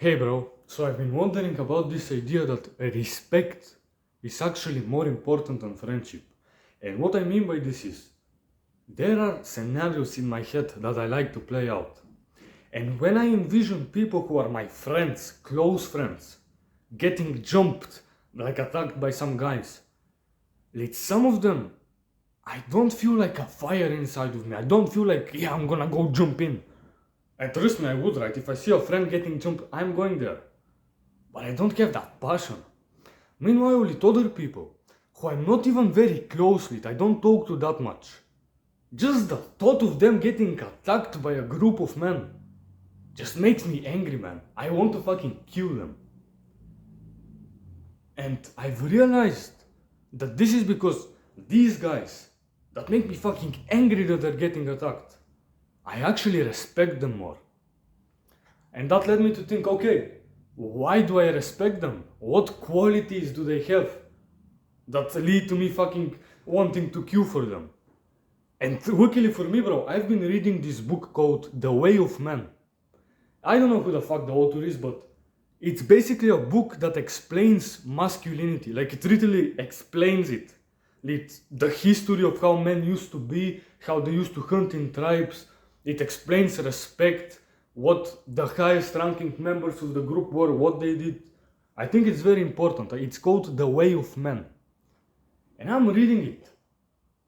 Hey bro, so I've been wondering about this idea that respect is actually more important than friendship. And what I mean by this is, there are scenarios in my head that I like to play out. And when I envision people who are my friends, close friends, getting jumped, like attacked by some guys, like some of them, I don't feel like a fire inside of me. I don't feel like, yeah, I'm gonna go jump in. And trust me, I would, right? If I see a friend getting jumped, I'm going there. But I don't have that passion. Meanwhile, with other people, who I'm not even very close with, I don't talk to that much. Just the thought of them getting attacked by a group of men just makes me angry, man. I want to fucking kill them. And I've realized that this is because these guys that make me fucking angry that they're getting attacked, I actually respect them more. And that led me to think, okay, why do I respect them? What qualities do they have that lead to me fucking wanting to queue for them? And luckily for me, bro, I've been reading this book called The Way of Man. I don't know who the fuck the author is, but it's basically a book that explains masculinity. Like, it literally explains it. It's the history of how men used to be, how they used to hunt in tribes. It explains respect, what the highest ranking members of the group were, what they did. I think it's very important. It's called The Way of Man. And I'm reading it.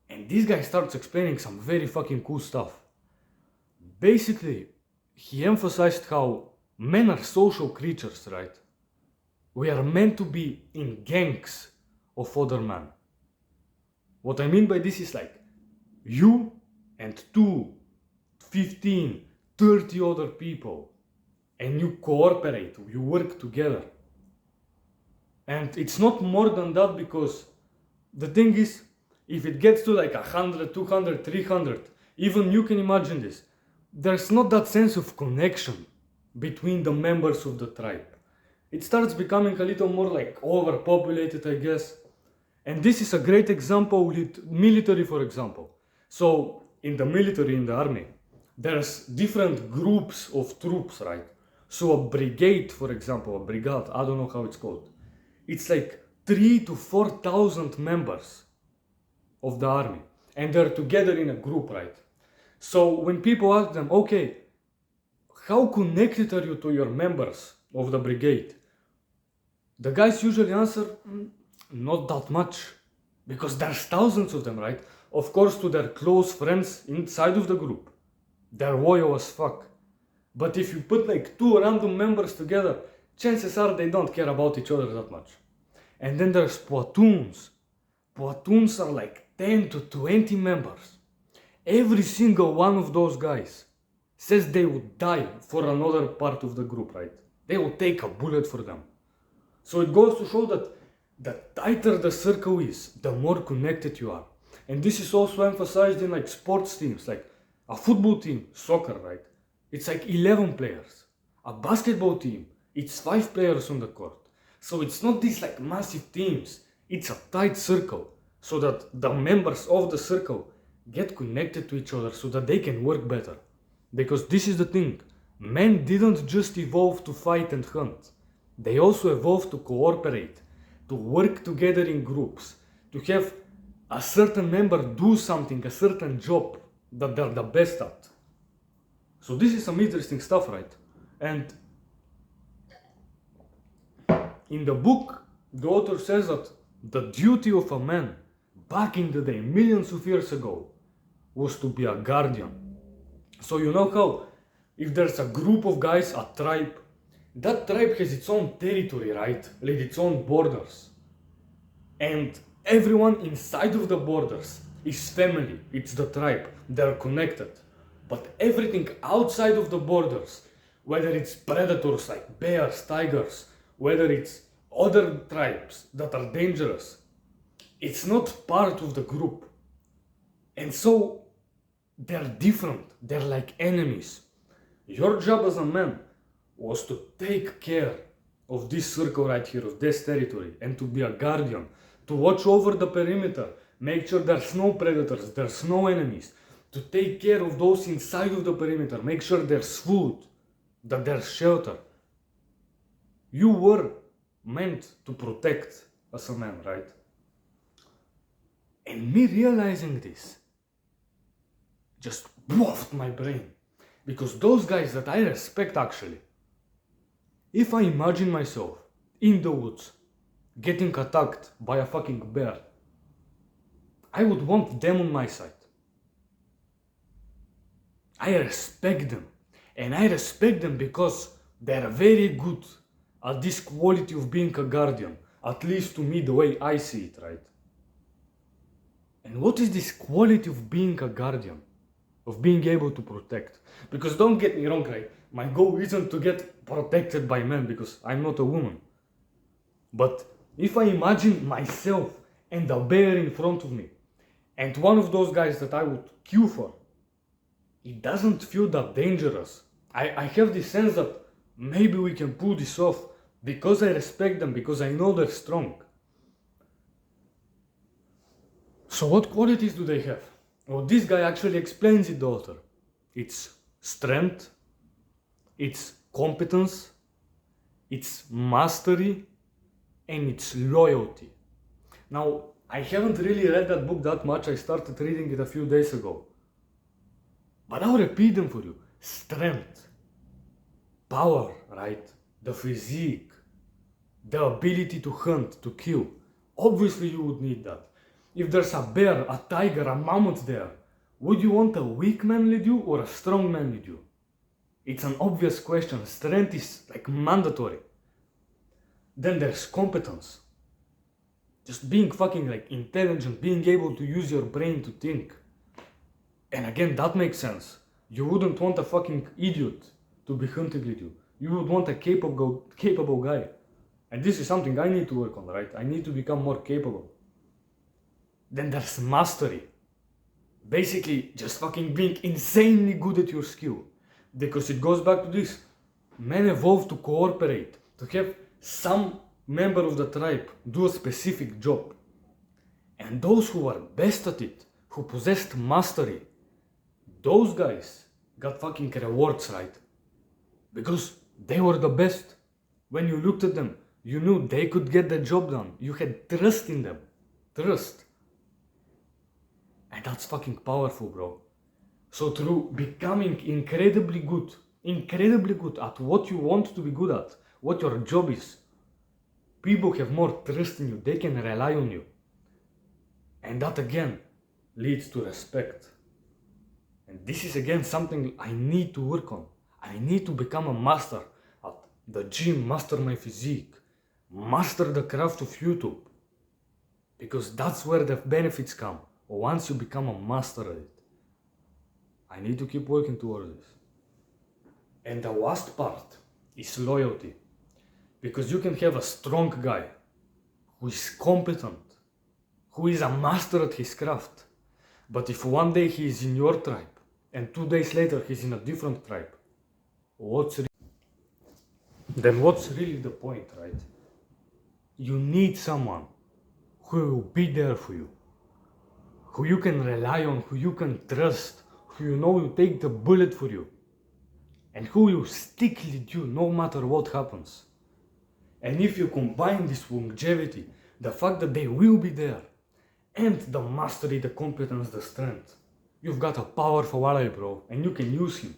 And this guy starts explaining some very fucking cool stuff. Basically, he emphasized how men are social creatures, right? We are meant to be in gangs of other men. What I mean by this is like, you and 2, 15, 30 other people, and you cooperate, you work together. And it's not more than that, because the thing is, if it gets to like 100, 200, 300, even you can imagine this, there's not that sense of connection between the members of the tribe. It starts becoming a little more like overpopulated, I guess. And this is a great example with military, for example. So in the military, in the army, there's different groups of troops, right? So a brigade, for example, a brigade, I don't know how it's called. It's like 3,000 to 4,000 members of the army, and they're together in a group, right? So when people ask them, okay, how connected are you to your members of the brigade? The guys usually answer, not that much, because there's thousands of them, right? Of course, to their close friends inside of the group, they're loyal as fuck. But if you put like 2 random members together, chances are they don't care about each other that much. And then there's platoons. Platoons are like 10 to 20 members. Every single one of those guys says they would die for another part of the group, right? They will take a bullet for them. So it goes to show that the tighter the circle is, the more connected you are. And this is also emphasized in like sports teams, like a football team, soccer, right? It's like 11 players. A basketball team, it's 5 players on the court. So it's not these like massive teams, it's a tight circle, so that the members of the circle get connected to each other so that they can work better. Because this is the thing, men didn't just evolve to fight and hunt. They also evolved to cooperate, to work together in groups, to have a certain member do something, a certain job that they're the best at. So this is some interesting stuff, right? And in the book, the author says that the duty of a man back in the day, millions of years ago, was to be a guardian. So you know how, if there's a group of guys, a tribe, that tribe has its own territory, right? Like its own borders. And everyone inside of the borders is family, it's the tribe, they're connected. But everything outside of the borders, whether it's predators like bears, tigers, whether it's other tribes that are dangerous, it's not part of the group. And so they're different, they're like enemies. Your job as a man was to take care of this circle right here, of this territory, and to be a guardian, to watch over the perimeter, make sure there's no predators, there's no enemies, to take care of those inside of the perimeter, make sure there's food, that there's shelter. you were meant to protect as a man, right? And me realizing this just woofed my brain. Because those guys that I respect actually, if I imagine myself in the woods getting attacked by a fucking bear, I would want them on my side. I respect them. And I respect them because they're very good at this quality of being a guardian. At least to me, the way I see it, right? And what is this quality of being a guardian? Of being able to protect? Because don't get me wrong, right? My goal isn't to get protected by men because I'm not a woman. But if I imagine myself and a bear in front of me, and one of those guys that I would kill for, it doesn't feel that dangerous. I have this sense that maybe we can pull this off because I respect them, because I know they're strong. So what qualities do they have? Well, this guy actually explains it, the author. It's strength, it's competence, it's mastery, and it's loyalty. Now, I haven't really read that book that much. I started reading it a few days ago. But I'll repeat them for you. Strength, power, right? The physique, the ability to hunt, to kill. Obviously you would need that. If there's a bear, a tiger, a mammoth there, would you want a weak man lead you or a strong man lead you? It's an obvious question. Strength is like mandatory. Then there's competence. Just being fucking like intelligent, being able to use your brain to think. And again, that makes sense. You wouldn't want a fucking idiot to be hunting with you. You would want a capable guy. And this is something I need to work on, right? I need to become more capable. Then there's mastery. Basically, just fucking being insanely good at your skill. Because it goes back to this. Men evolved to cooperate, to have some member of the tribe do a specific job. And those who were best at it, who possessed mastery, those guys got fucking rewards, right? Because they were the best. When you looked at them, you knew they could get the job done. You had trust in them. Trust. And that's fucking powerful, bro. So through becoming incredibly good at what you want to be good at, what your job is, people have more trust in you. They can rely on you. And that again leads to respect. And this is again something I need to work on. I need to become a master at the gym, master my physique, master the craft of YouTube. Because that's where the benefits come. Once you become a master at it. I need to keep working towards this. And the last part is loyalty. Because you can have a strong guy who is competent, who is a master at his craft. But if one day he is in your tribe and 2 days later he's in a different tribe, then what's really the point, right? You need someone who will be there for you, who you can rely on, who you can trust, who you know will take the bullet for you, and who will stick with you no matter what happens. And if you combine this longevity, the fact that they will be there, and the mastery, the competence, the strength, you've got a powerful ally, bro, and you can use him.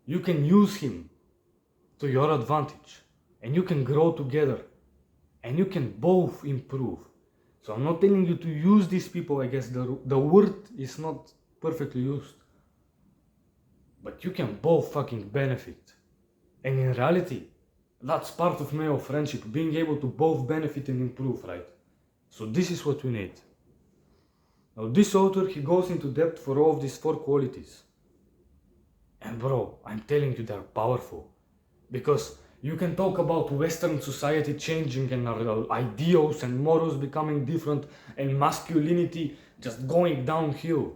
You can use him to your advantage, and you can grow together, and you can both improve. So I'm not telling you to use these people, I guess the word is not perfectly used. But you can both fucking benefit. And in reality, that's part of male friendship, being able to both benefit and improve, right? So this is what we need. Now this author, he goes into depth for all of these 4 qualities. And bro, I'm telling you, they're powerful. Because you can talk about Western society changing and our ideals and morals becoming different and masculinity just going downhill.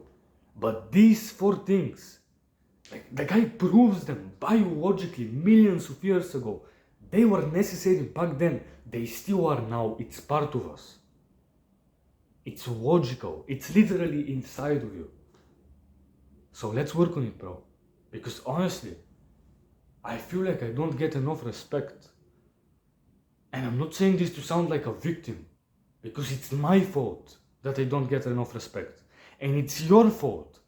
But these 4 things, like the guy proves them biologically millions of years ago. They were necessary back then. They still are now. It's part of us. It's logical. It's literally inside of you. So let's work on it, bro. Because honestly, I feel like I don't get enough respect And I'm not saying this to sound like a victim, because it's my fault that I don't get enough respect. And it's your fault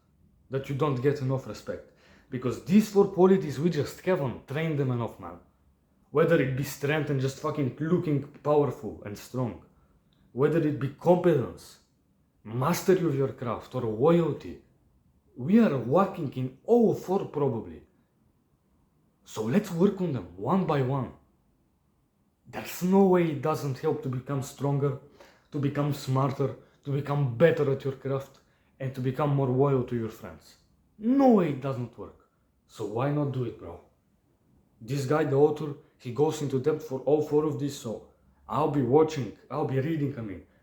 that you don't get enough respect. Because these four qualities we just haven't trained them enough, man. Whether it be strength and just fucking looking powerful and strong, whether it be competence, mastery of your craft, or loyalty, we are lacking in all four probably. So let's work on them one by one. There's no way it doesn't help to become stronger, to become smarter, to become better at your craft, and to become more loyal to your friends. No way it doesn't work. So why not do it, bro? This guy, the author, he goes into depth for all four of these, so I'll be watching, I'll be reading,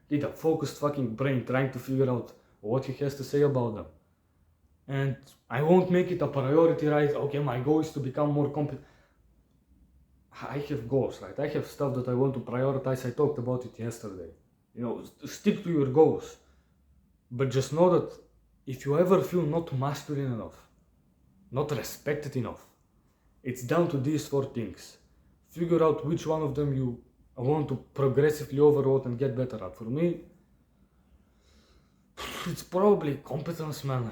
with a focused fucking brain trying to figure out what he has to say about them. And I won't make it a priority, right? Okay, my goal is to become more competent. I have goals, right? I have stuff that I want to prioritize. I talked about it yesterday. Stick to your goals. But just know that if you ever feel not masculine enough, not respected enough, it's down to these four things. Figure out which one of them you want to progressively overload and get better at. For me, it's probably competence, man.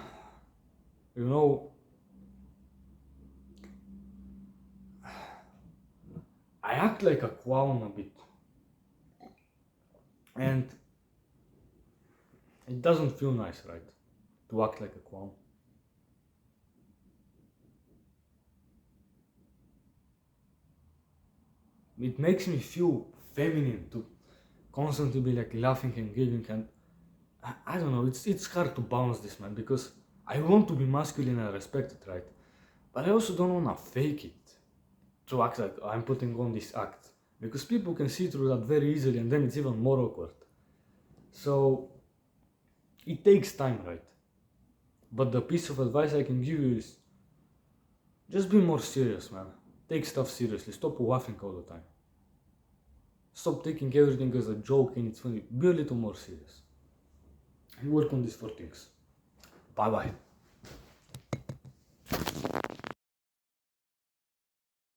I act like a clown a bit. And it doesn't feel nice, right? To act like a clown. It makes me feel feminine to constantly be like laughing and giggling, and I don't know, it's hard to balance this, man, because I want to be masculine and respected, right? But I also don't wanna fake it to act like I'm putting on this act, because people can see through that very easily, and then it's even more awkward. So it takes time, right? But the piece of advice I can give you is just be more serious, man. Take stuff seriously. Stop laughing all the time. Stop taking everything as a joke and it's funny. Be a little more serious. And work on these four things. Bye bye.